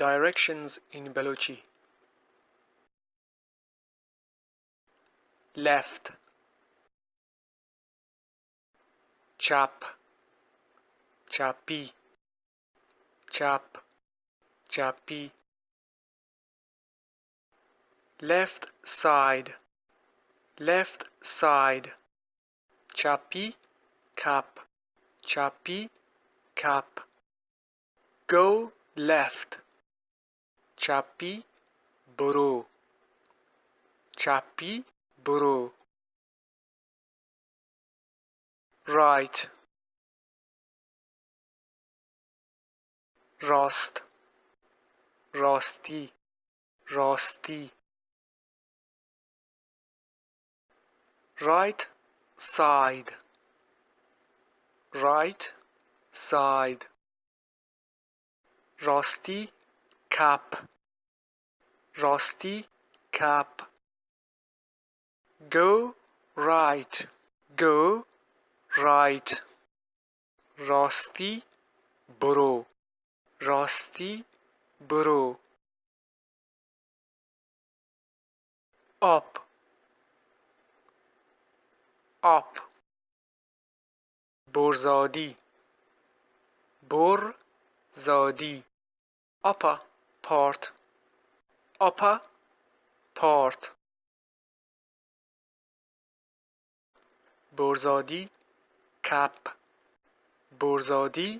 Directions in Baluchi. Left, chap, chapi, chap, chapi. Left side, chapi, cap, chapi, cap. Go left, chapi, buru, chapi, buru. Right, راست، راستی، راستی. Right side, right side. راستی کپ، راستی کپ. Go right, go right. راستی برو، راستی برو. Up, up. برزادی، برزادی. Upper part, upper part. برزادی کپ، برزادی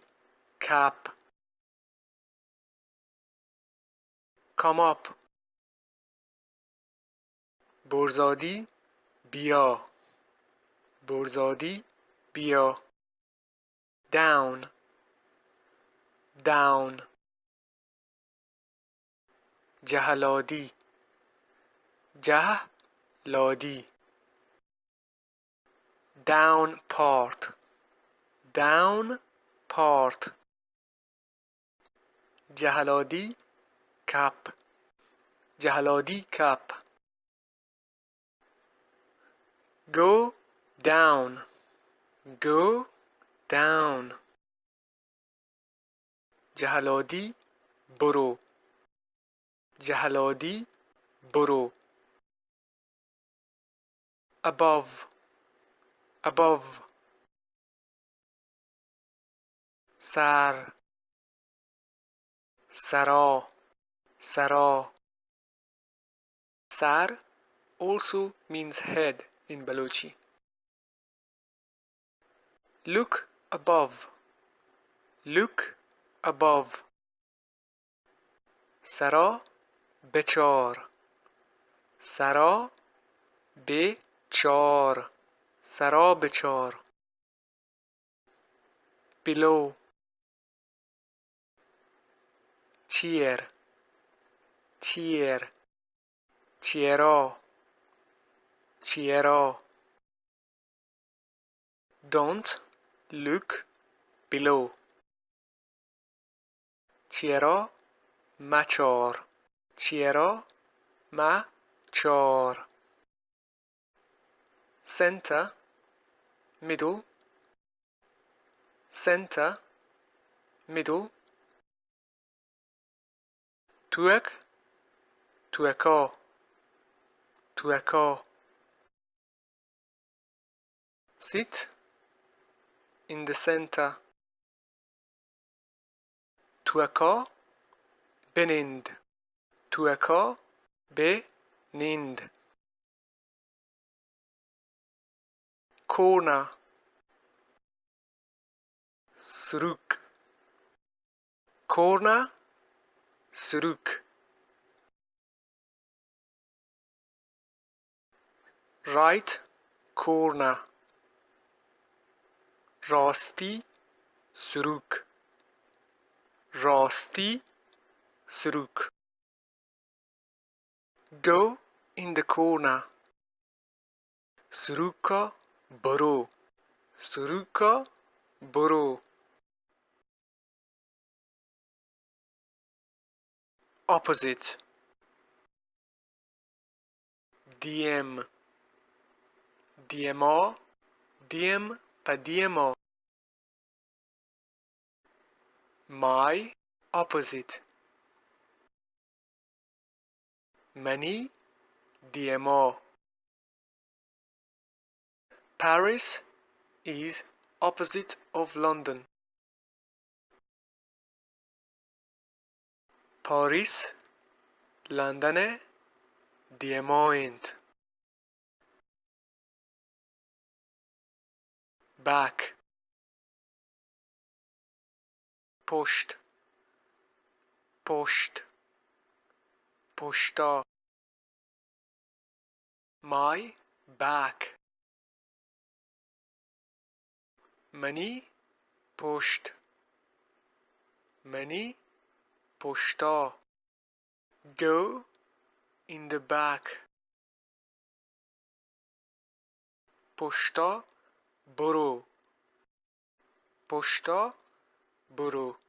کپ. Come up. برزادی بیا، برزادی بیا. Down, down. جهلادی، جهلادی. Down part, down part. جهلادی کپ، جهلادی کپ. Go down, go down. جهلادی برو، جهلادی برو. Above, above. سر، سرا، سرا. Sar also means head in Baluchi. Look above, look above. سرا بچار، سرا بچار، سرا بچار. Below, cheer, cheer. چیرا، چیرا. Don't look below. چیرا مچار، چیرا مچار. Center, middle, center, middle. توک، توکا، توکا. Sit in the center. توکا بنند، توکا بنند. Corner, سروک، corner, سروک. Right corner, راستی سروک، راستی سروک. Go in the corner. سروکا برو، سروکا برو. Opposite, DM, DMA, DM pa DMA. My opposite, many DMO. Paris is opposite of London. پاریس لندن دیمایند. back پشت پشت پشتا. my back منی پشت منی پشتا. go in the back پشتا برو پشتا برو.